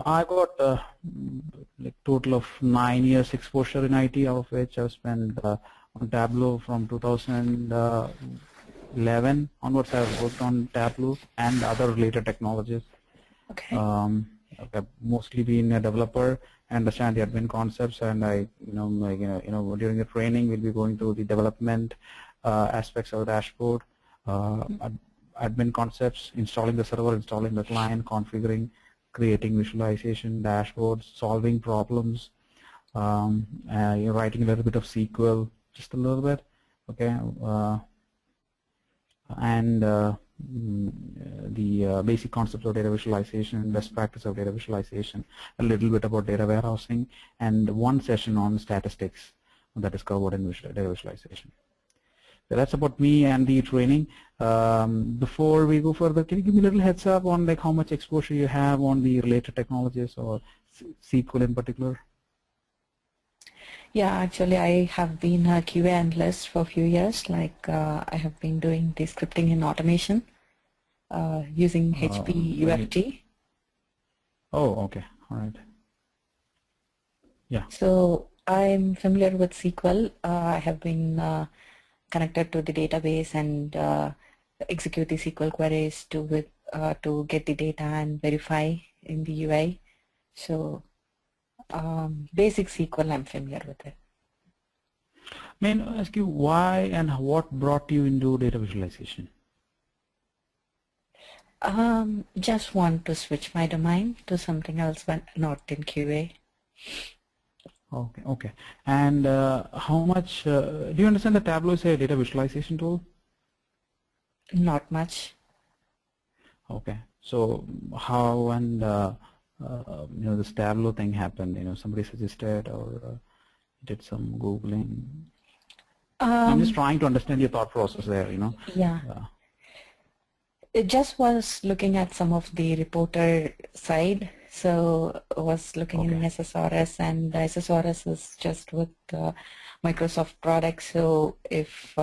I got like total of 9 years exposure in IT, out of which I've spent on Tableau from 2011 onwards. I've worked on Tableau and other related technologies. Okay. I've mostly been a developer, understand the admin concepts, and during the training we'll be going through the development aspects of the dashboard, admin concepts, installing the server, installing the client, configuring, creating visualization, dashboards, solving problems, writing a little bit of SQL, just a little bit, okay, and the basic concepts of data visualization, best practice of data visualization, a little bit about data warehousing, and one session on statistics that is covered in data visualization. So that's about me and the training. Before we go further, can you give me a little heads up on like how much exposure you have on the related technologies or SQL in particular? Yeah, actually I have been a QA analyst for a few years. Like I have been doing the scripting and automation using HP UFT. Oh, okay. All right. Yeah. So I'm familiar with SQL. I have been connected to the database and execute the SQL queries to get the data and verify in the UI. So basic SQL, I'm familiar with it. May I ask you why and what brought you into data visualization? Just want to switch my domain to something else, but not in QA. Okay, okay. And how much, do you understand that Tableau is a data visualization tool? Not much. Okay, so how and this Tableau thing happened? Somebody suggested or did some Googling? I'm just trying to understand your thought process there, Yeah. It just was looking at some of the reporter side. So I was looking in SSRS, and SSRS is just with Microsoft products. So if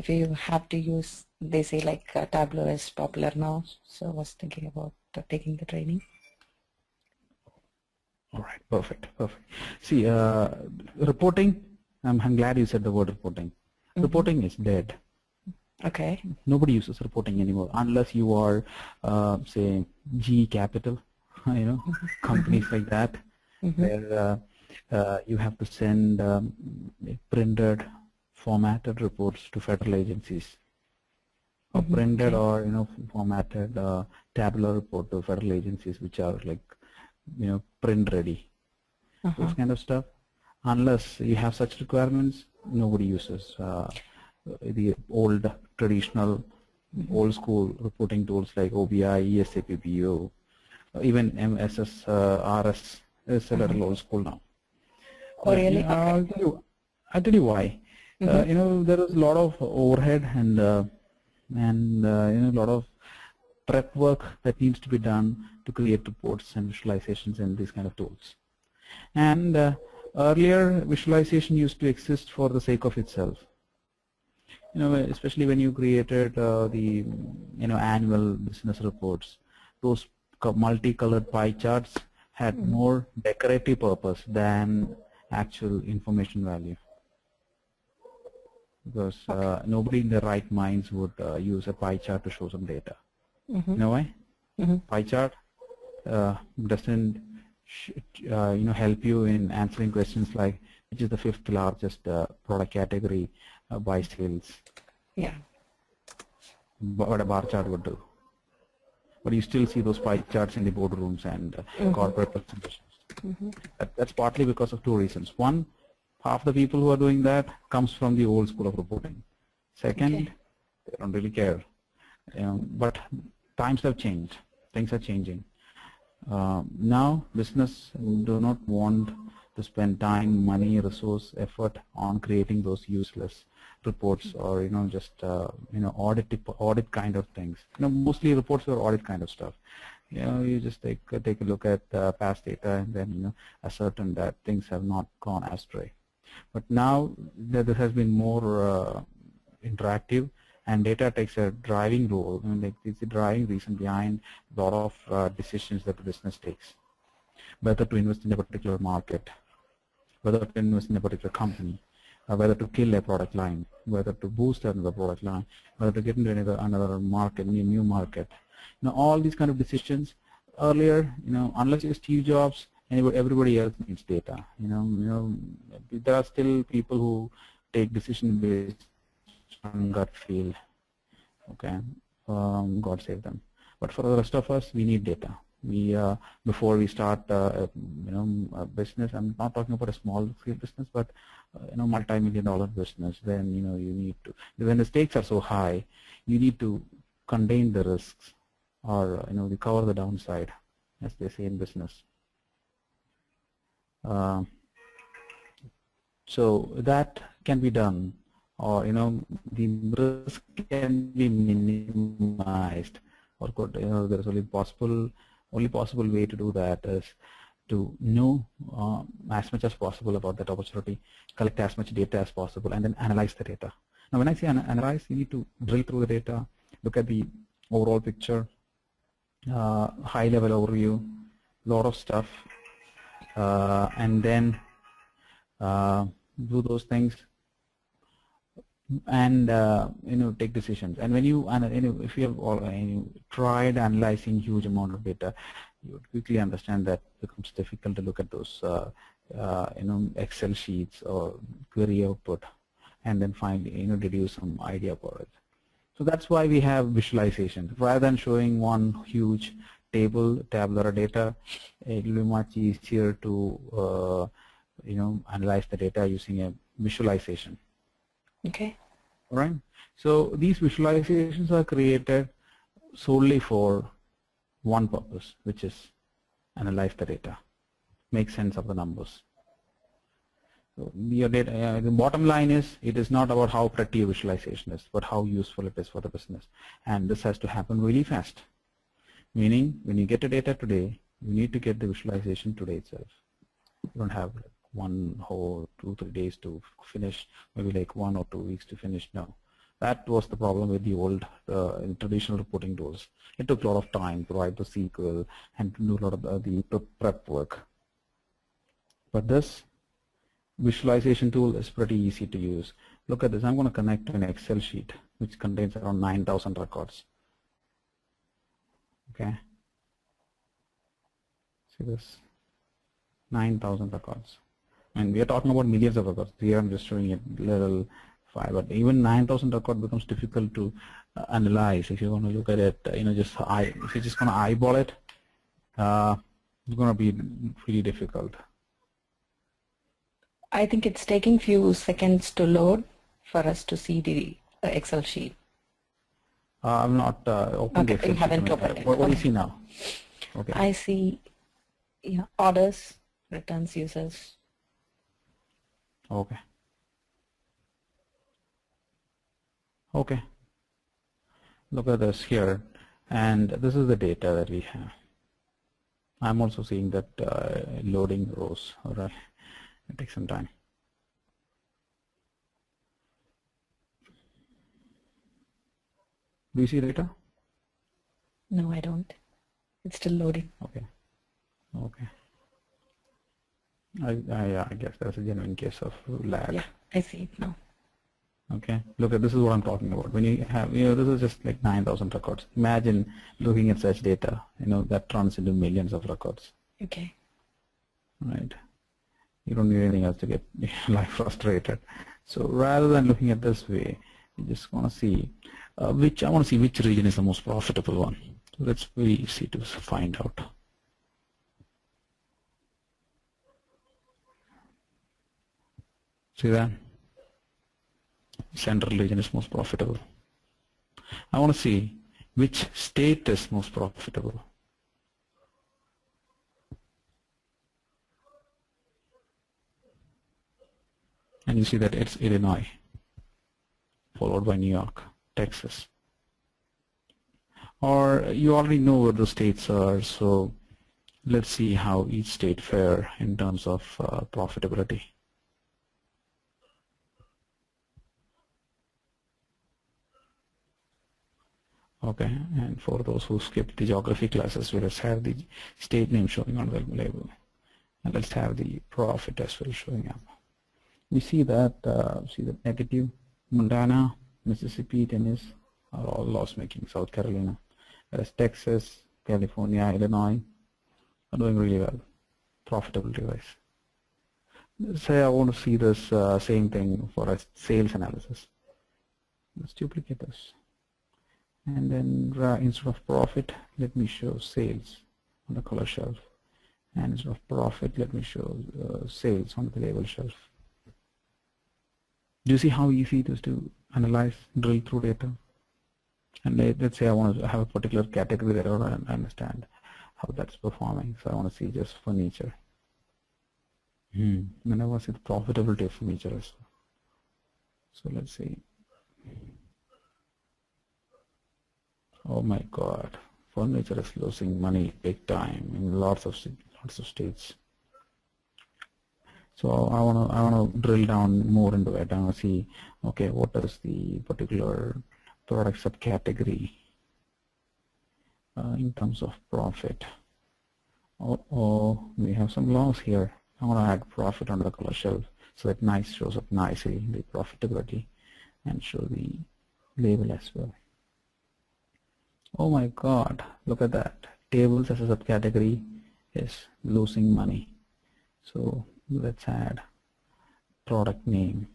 you have to use, they say like Tableau is popular now. So I was thinking about taking the training. All right, perfect, perfect. See, reporting, I'm glad you said the word reporting. Reporting is dead. Okay. Nobody uses reporting anymore unless you are, say, GE Capital, companies like that, where you have to send printed, formatted reports to federal agencies, or printed or formatted tabular report to federal agencies, which are like print ready. This kind of stuff. Unless you have such requirements, nobody uses the old traditional old school reporting tools like OBI, ESAP, BO, even MSSRS is a little old school now. Oh, really? I'll tell you why. There is a lot of overhead and a lot of prep work that needs to be done to create reports and visualizations in these kind of tools. And earlier, visualization used to exist for the sake of itself. Especially when you created the annual business reports, those multicolored pie charts had more decorative purpose than actual information value. Because nobody in their right minds would use a pie chart to show some data. You know why? Pie chart doesn't help you in answering questions like which is the fifth largest product category by sales. Yeah. What a bar chart would do. But you still see those pie charts in the boardrooms and corporate presentations. That's partly because of two reasons. One, half the people who are doing that comes from the old school of reporting. Second, they don't really care. But times have changed. Things are changing. Now, business do not want to spend time, money, resource, effort on creating those useless reports or just audit kind of things. Mostly reports are audit kind of stuff. You just take a look at past data and then ascertain that things have not gone astray. But now that this has been more interactive, and data takes a driving role. I mean, like, it's the driving reason behind a lot of decisions that the business takes, whether to invest in a particular market, whether to invest in a particular company, whether to kill a product line, whether to boost another product line, whether to get into another market, new market. All these kind of decisions. Earlier, unless you're Steve Jobs, everybody else needs data. There are still people who take decisions based on gut feel. Okay, God save them. But for the rest of us, we need data. We before we start a business. I'm not talking about a small scale business, but multi-million-dollar business. Then you need to, when the stakes are so high, you need to contain the risks, or we cover the downside, as they say in business. So that can be done, or the risk can be minimized, or there's only possible way to do that is to know as much as possible about that opportunity, collect as much data as possible, and then analyze the data. Now, when I say analyze, you need to drill through the data, look at the overall picture, high-level overview, lot of stuff, and then do those things, and take decisions. And when you if you have tried analyzing huge amount of data, you would quickly understand that it becomes difficult to look at those Excel sheets or query output and then finally deduce some idea for it. So that's why we have visualization. Rather than showing one huge tabular data, it will be much easier to analyze the data using a visualization. Okay. All right. So these visualizations are created solely for one purpose, which is analyze the data, make sense of the numbers. So your data, the bottom line is, it is not about how pretty your visualization is, but how useful it is for the business. And this has to happen really fast. Meaning, when you get the data today, you need to get the visualization today itself. You don't have one whole 2-3 days to finish, maybe like 1 or 2 weeks to finish. No, that was the problem with the old traditional reporting tools. It took a lot of time to write the SQL and to do a lot of the prep work. But this visualization tool is pretty easy to use. Look at this. I'm going to connect to an Excel sheet which contains around 9,000 records. Okay. See this? 9,000 records. And we are talking about millions of records. Here I'm just showing it little 5, but even 9,000 record becomes difficult to analyze. If you want to look at it, if you're just going to eyeball it, it's going to be really difficult. I think it's taking few seconds to load for us to see the Excel sheet. I'm not opened the Excel sheet. You haven't opened it. What do you see now? Okay. I see orders, returns, users. Okay. Okay. Look at this here, and this is the data that we have. I'm also seeing that loading rows. All right, it takes some time. Do you see data? No, I don't. It's still loading. Okay. Okay. I guess that's a genuine case of lag. Yeah, I see it now. Okay, look at this is what I'm talking about. When you have, this is just like 9,000 records. Imagine looking at such data, that turns into millions of records. Okay. Right. You don't need anything else to get like frustrated. So rather than looking at this way, you just want to see I want to see which region is the most profitable one. So that's very easy to find out. See that? Central region is most profitable. I want to see which state is most profitable. And you see that it's Illinois, followed by New York, Texas. Or you already know where the states are, so let's see how each state fare in terms of profitability. Okay, and for those who skipped the geography classes, we'll just have the state name showing on the label, and let's have the profit as well showing up. We see that negative. Montana, Mississippi, Tennessee are all loss-making. South Carolina, whereas Texas, California, Illinois are doing really well, profitability-wise. Say I want to see this same thing for a sales analysis. Let's duplicate this. And then instead of profit, let me show sales on the color shelf. And instead of profit, let me show sales on the label shelf. Do you see how easy it is to analyze, drill through data? And let's say I want to have a particular category that I don't understand how that's performing. So I want to see just furniture. Then I want to see the profitability of furniture as well. So let's see. Oh my God, furniture is losing money big time in lots of states. So I wanna drill down more into it. I wanna see, okay, what is the particular product subcategory in terms of profit. Oh, we have some loss here. I wanna add profit on the color shelf so that nice shows up nicely the profitability and show the label as well. Oh my God, look at that. Tables as a subcategory is losing money. So let's add product name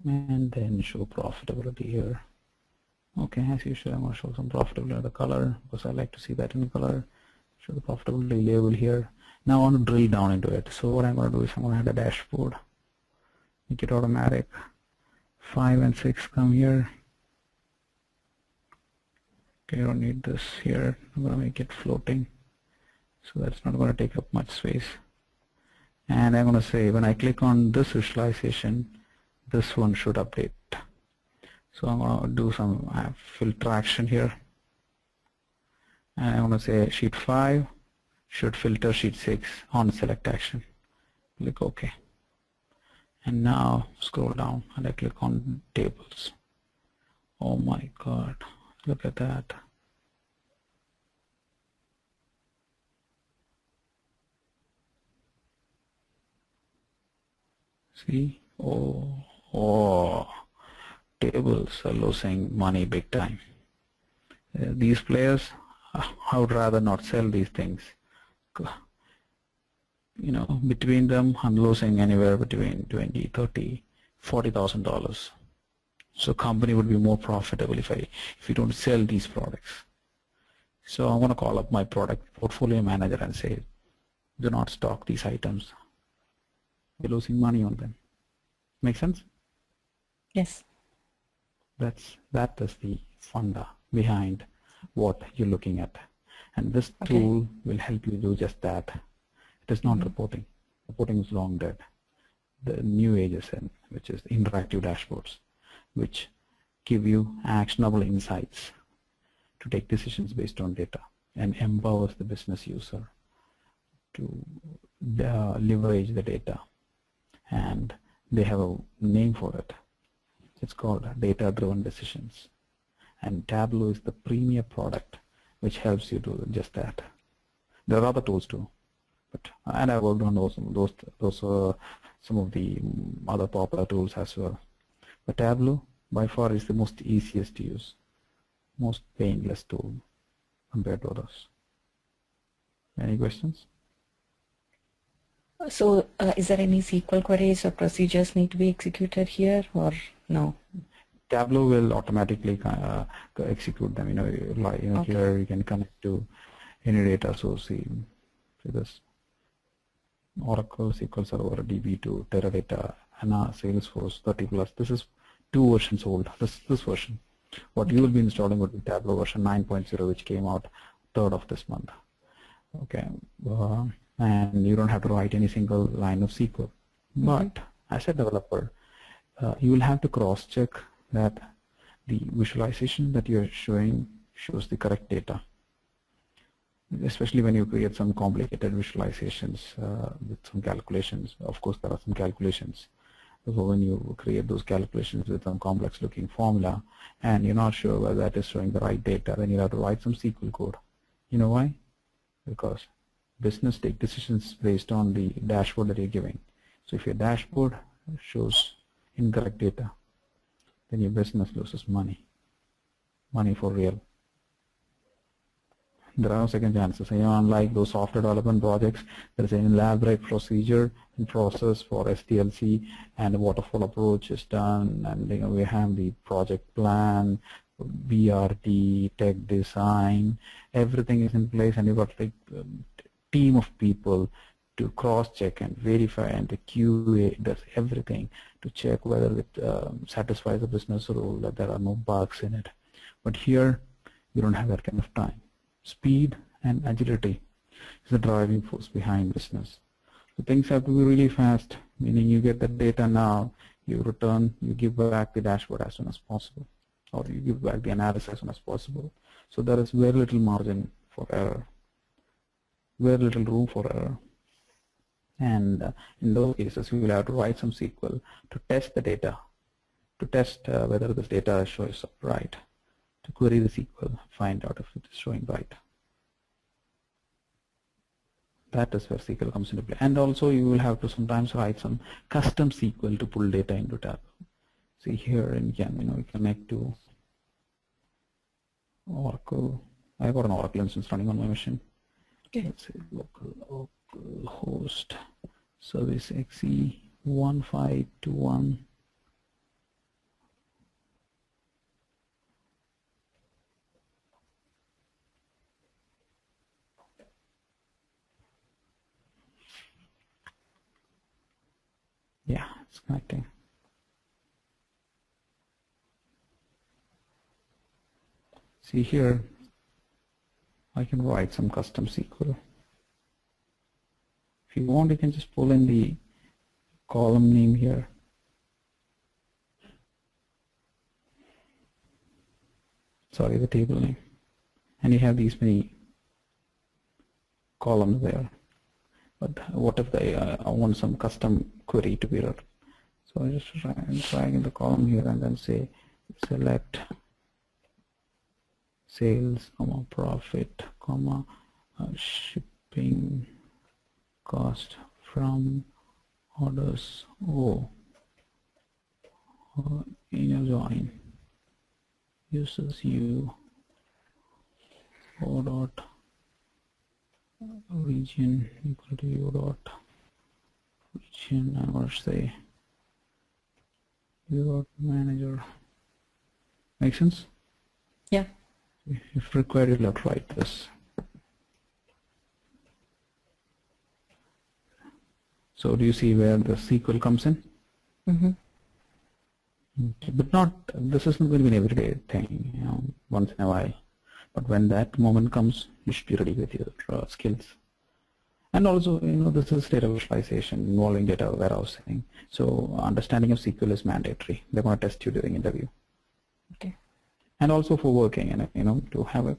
and then show profitability here. Okay, as usual, I'm going to show some profitability in the color because I like to see that in color. Show the profitability label here. Now I want to drill down into it. So what I'm going to do is I'm going to add a dashboard. Make it automatic. 5 and 6 come here. Okay, I don't need this here. I'm going to make it floating. So that's not going to take up much space. And I'm going to say when I click on this visualization, this one should update. So I'm going to do some filter action here. And I'm going to say sheet 5 should filter sheet 6 on select action. Click OK. And now scroll down and I click on tables. Oh my God, look at that. See? Oh, tables are losing money big time. These players, I would rather not sell these things. You know, between them, I'm losing anywhere between $20, $30, $40,000. So company would be more profitable if you don't sell these products. So I want to call up my product portfolio manager and say, do not stock these items. We're losing money on them. Make sense? Yes. That is the funda behind what you're looking at. And this tool will help you do just that. It is not reporting. Reporting is long dead. The new age is in, which is interactive dashboards, which give you actionable insights to take decisions based on data and empowers the business user to leverage the data. And they have a name for it. It's called data-driven decisions. And Tableau is the premier product which helps you do just that. There are other tools too, and I worked on some of the other popular tools as well. But Tableau by far is the most easiest to use, most painless tool compared to others. Any questions? So is there any SQL queries or procedures need to be executed here or no? Tableau will automatically execute them. Here you can connect to any data source. See this Oracle SQL Server DB2 Teradata and Salesforce 30+. This is 2 versions old. This version. What you will be installing would be Tableau version 9.0, which came out 3rd of this month. Okay. And you don't have to write any single line of SQL. But as a developer, you will have to cross-check that the visualization that you're showing shows the correct data. Especially when you create some complicated visualizations with some calculations. Of course, there are some calculations So when you create those calculations with some complex looking formula and you're not sure whether that is showing the right data, then you have to write some SQL code. You know why? Because business take decisions based on the dashboard that you're giving. So if your dashboard shows incorrect data, then your business loses money for real. There are no second chances. Unlike those software development projects, there is an elaborate procedure and process for SDLC, and a waterfall approach is done, and we have the project plan, BRT, tech design, everything is in place, and you've got like a team of people to cross-check and verify, and the QA does everything to check whether it satisfies the business rule, that there are no bugs in it. But here, you don't have that kind of time. Speed and agility is the driving force behind business. So things have to be really fast, meaning you get the data now, you return, you give back the dashboard as soon as possible, or you give back the analysis as soon as possible. So there is very little margin for error, very little room for error. And in those cases, we will have to write some SQL to test the data, to test whether this data shows up right, to query the SQL, find out if it is showing right. That is where SQL comes into play. And also you will have to sometimes write some custom SQL to pull data into Tableau. See here, and we connect to Oracle. I got an Oracle instance running on my machine. Okay. Let's say local host service XE 1521. Yeah, it's connecting. See here, I can write some custom SQL. If you want, you can just pull in the column name here. Sorry, the table name. And you have these many columns there. But what if I want some custom query to be run? So I just drag in the column here and then say select sales, profit, shipping cost from orders in a join uses u o dot region equal to u dot region, and what say u dot manager. Make sense? Yeah. If required, you'll have to write this. So do you see where the SQL comes in? Mm-hmm. But not, this isn't going to be an everyday thing, once in a while. But when that moment comes, you should be ready with your skills. And also, this is data visualization involving data warehousing. So understanding of SQL is mandatory. They're going to test you during interview. Okay. And also for working, to have a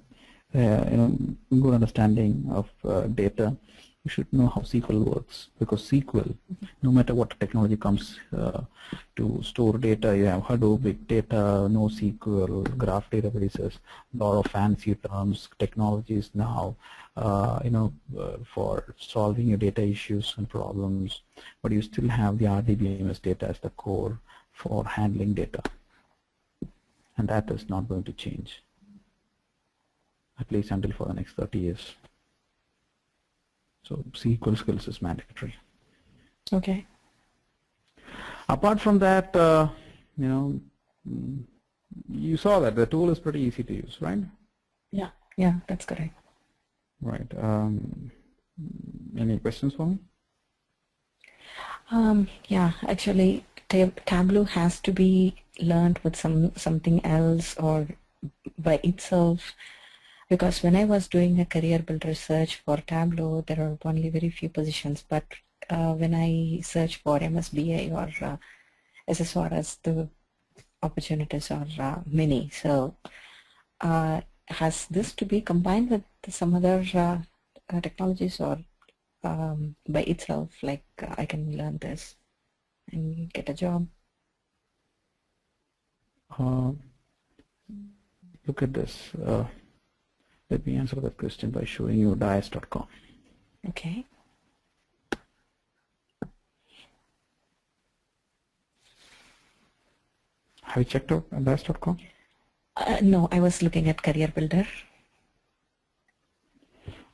good understanding of data, you should know how SQL works, because SQL, no matter what technology comes to store data, you have Hadoop, big data, NoSQL, graph databases, a lot of fancy terms, technologies now, for solving your data issues and problems, but you still have the RDBMS data as the core for handling data. And that is not going to change, at least until for the next 30 years. So SQL skills is mandatory. Okay. Apart from that, you saw that the tool is pretty easy to use, right? Yeah, that's correct. Right. Any questions for me? Yeah, actually, Tableau has to be learned with something else or by itself, because when I was doing a career builder search for Tableau, there are only very few positions, but when I search for MSBI or SSRS, the opportunities are many. So has this to be combined with some other technologies, or by itself, like I can learn this? and get a job. Look at this. Let me answer that question by showing you dice.com. Okay. Have you checked out dice.com? No, I was looking at Career Builder.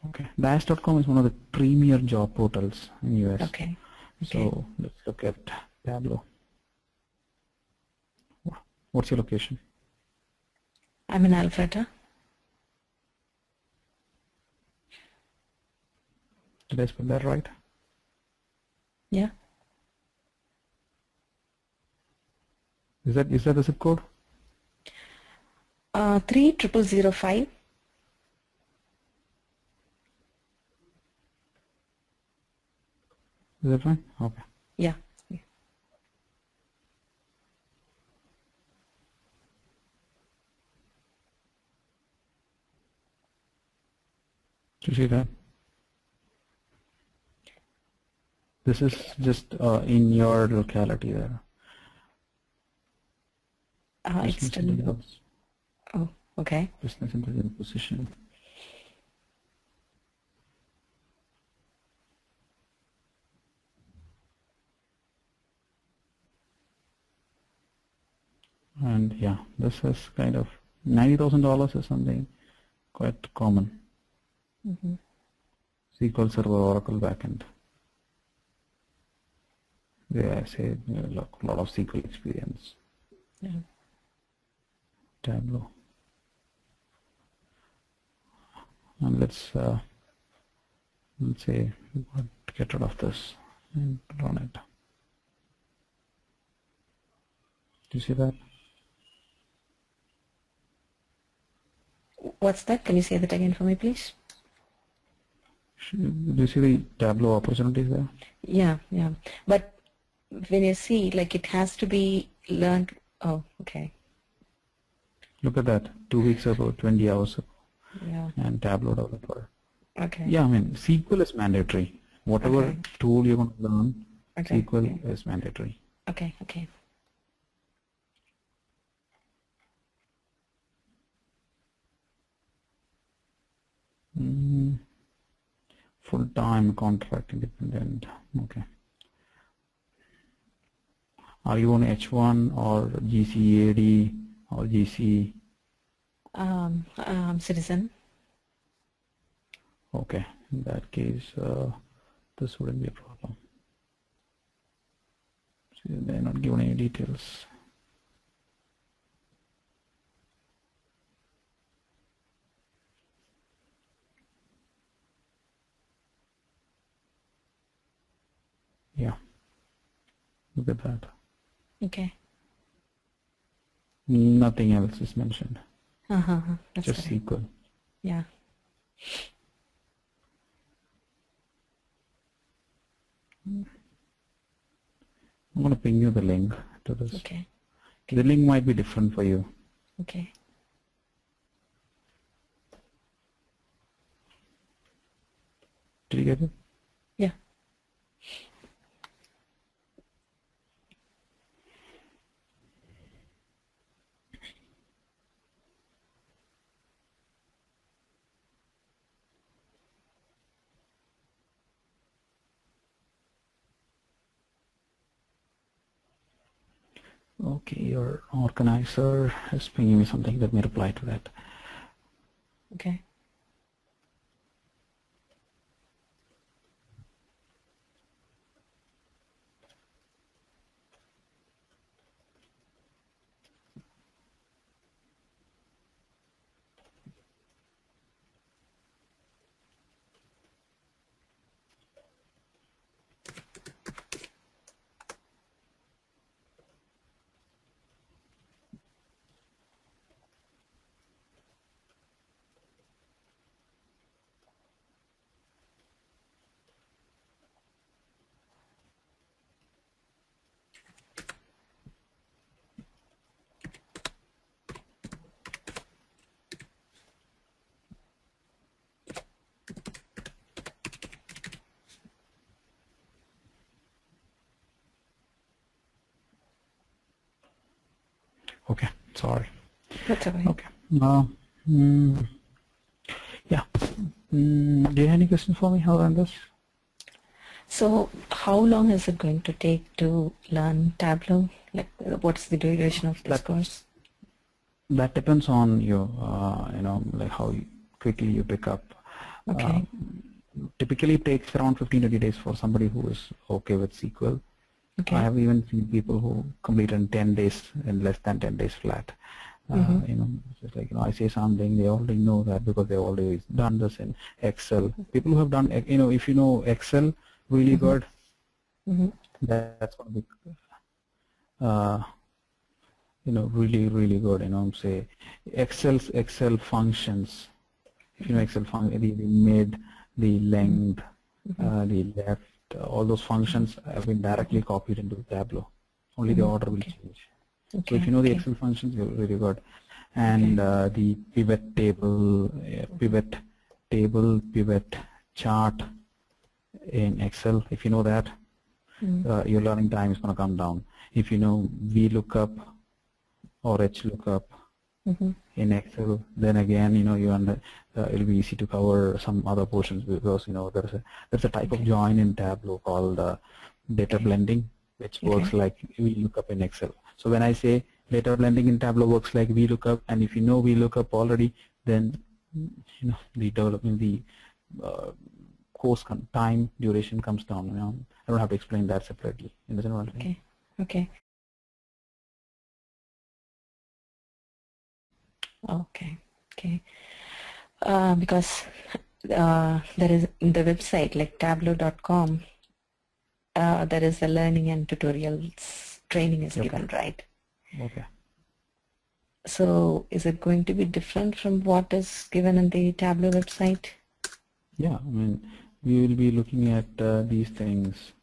Okay. Dice.com is one of the premier job portals in US. Okay. So let's look at Tableau. What's your location? I'm in Alpharetta. Did I spell that right? Yeah. Is that the zip code? 30005. Is that fine? Okay. Yeah. Do you see that? This is just in your locality there. It's Business still. intelligence. Oh, okay. Business intelligence position. And yeah, this is kind of $90,000 is something quite common. SQL Server, Oracle backend. Yeah, I say a lot of SQL experience. Yeah. Tableau. And let's say we want to get rid of this and run it. Do you see that? What's that? Can you say that again for me, please? Do you see the Tableau opportunities there? Yeah, yeah. But when you see, like, it has to be learned. Oh, okay. Look at that. 2 weeks ago, 20 hours ago. Yeah. And Tableau developer. Okay. Yeah, I mean, SQL is mandatory. Whatever Okay. tool you're going to learn, Okay. SQL is mandatory. Okay. Okay. Full-time contract independent. Okay. Are you on H1 or GCAD or GC? Citizen. Okay. In that case, this wouldn't be a problem. See, they're not given any details. Yeah. Look at that. Okay. Nothing else is mentioned. That's Just correct. SQL. Yeah. I'm going to ping you the link to this. Okay. The link might be different for you. Okay. Did you get it? Yeah. Okay, your organizer is pinging me something. Let me reply to that. Okay. That's all right. Okay. Mm, yeah. Do you have any questions for me on this? So how long is it going to take to learn Tableau? Like, what's the duration of this course? That depends on your, like how quickly you pick up. Okay. Typically, it takes around 15 to 20 days for somebody who is okay with SQL. Okay. I have even seen people who complete in 10 days, in less than 10 days flat. It's just like, I say something, they already know that because they've already done this in Excel. People who have done, if you know Excel really good, that's going to be, really good. Say Excel functions. If you know Excel function, the mid, the length, the left, all those functions have been directly copied into Tableau. Only the order will change. So if you know the Excel functions, you're really good. And the pivot table, pivot chart in Excel, if you know that, your learning time is going to come down. If you know VLOOKUP or HLOOKUP in Excel, then again, it'll be easy to cover some other portions because there's a type of join in Tableau called data blending, which works like VLOOKUP in Excel. So when I say data blending in Tableau works like VLOOKUP, and if you know VLOOKUP already, then the development, the course time duration comes down. I don't have to explain that separately. You understand what I'm saying? Okay. Okay. Because there is the website like tableau.com, there is a learning and tutorials training is given, right? Okay. So is it going to be different from what is given in the Tableau website? Yeah, we will be looking at these things.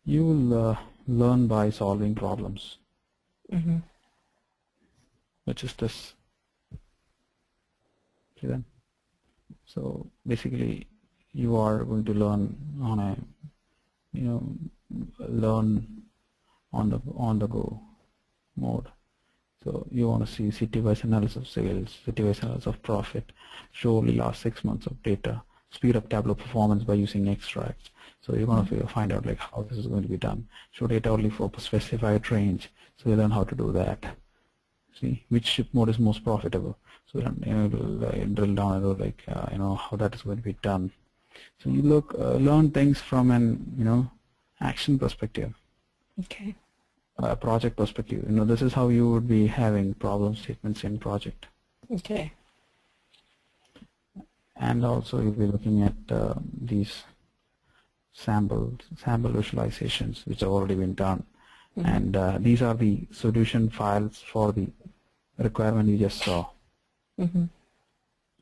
You will learn by solving problems, which is this. See that? So basically, you are going to learn on a, learn on the go mode. So you want to see city-wise analysis of sales, city-wise analysis of profit, show only last 6 months of data, speed up Tableau performance by using extracts. So you're going to find out like how this is going to be done. Show data only for specified range. So you learn how to do that. See which ship mode is most profitable. So it'll drill down and like how that is going to be done. So you learn things from an action perspective. Okay. Project perspective. This is how you would be having problem statements in project. Okay. And also you'll be looking at these sample visualizations which have already been done. And these are the solution files for the requirement you just saw.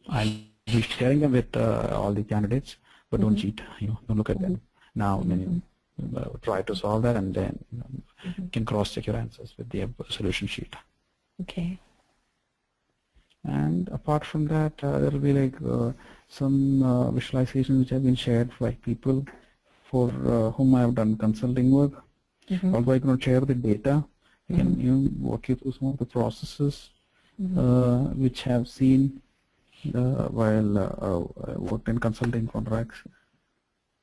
I'll be sharing them with all the candidates, but don't cheat. Don't look at them now. Then you try to solve that, and then you can cross-check your answers with the solution sheet. Okay. And apart from that, there will be like some visualizations which have been shared by people for whom I have done consulting work. Although I cannot share the data, I can walk you through some of the processes which have seen while worked in consulting contracts.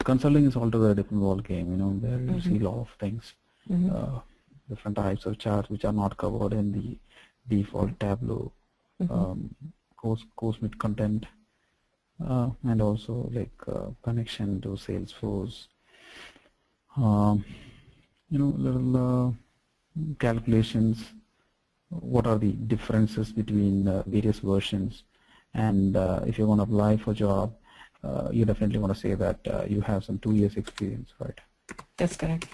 Consulting is altogether a different ball game. There you see a lot of things, different types of charts which are not covered in the default Tableau course with content, and also like connection to Salesforce. Little calculations. What are the differences between various versions? And if you want to apply for a job, you definitely want to say that you have some 2 years experience, right? That's correct.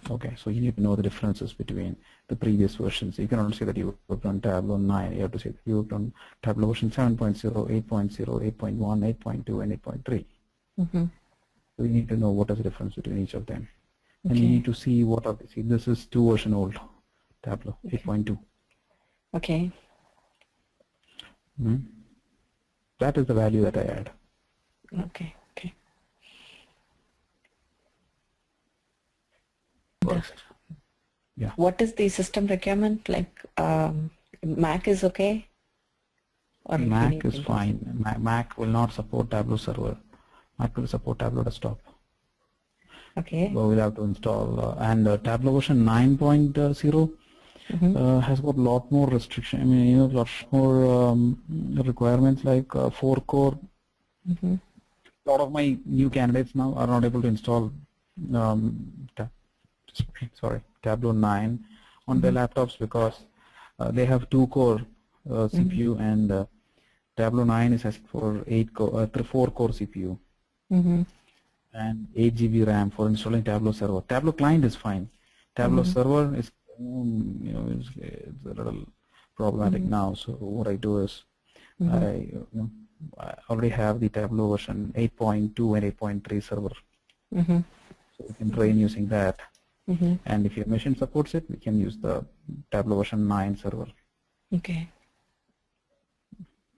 Okay, so you need to know the differences between the previous versions. You cannot say that you worked on Tableau 9. You have to say that you worked on Tableau version 7.0, 8.0, 8.1, 8.2, and 8.3. So you need to know what is the difference between each of them. And you need to see what are see this is 2 version old Tableau 8.2. Okay. That is the value that I add. Okay. works. Yeah. What is the system requirement? Like Mac is okay? Or you Mac need is Windows? fine. Mac will not support Tableau server. Mac will support Tableau desktop. Okay. So we'll have to install and Tableau version 9.0 has got a lot more restriction. I mean, you know, lot more requirements like 4-core. A lot of my new candidates now are not able to install Tableau 9 on their laptops because they have 2-core CPU and Tableau 9 is asking for 4-core CPU and 8 GB RAM for installing Tableau server. Tableau client is fine. Tableau server is you know, it's a little problematic now. So what I do is I already have the Tableau version 8.2 and 8.3 server. So we can train using that. And if your machine supports it, we can use the Tableau version 9 server. Okay.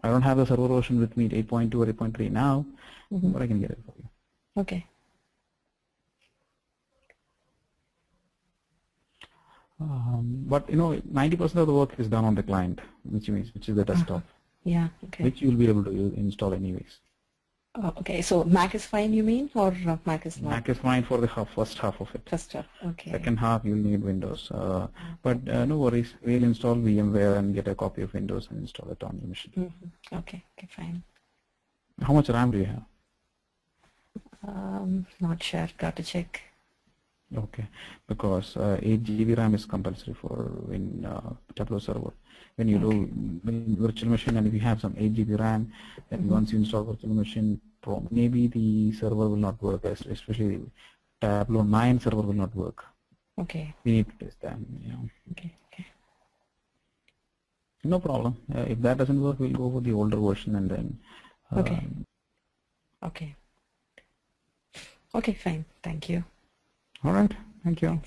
I don't have the server version with me, 8.2 or 8.3 now, but I can get it for you. Okay. But you know, 90% of the work is done on the client, which is the desktop, Yeah. Okay. which you'll be able to install anyways. Okay. So Mac is fine, you mean, or Mac is not? Mac is fine for the first half of it. First half. Okay. Second half, you'll need Windows. But no worries, we'll install VMware and get a copy of Windows and install it on your machine. Okay. Okay. Fine. How much RAM do you have? Not sure. Got to check. Okay, because 8 GB RAM is compulsory for in Tableau server. When you do virtual machine and if you have some 8 GB RAM, then once you install virtual machine, maybe the server will not work, especially Tableau 9 server will not work. Okay. We need to test that. You know. Okay. Okay. No problem. If that doesn't work, we'll go for the older version and then. Okay. Okay. Okay. Fine. Thank you. All right. Thank you.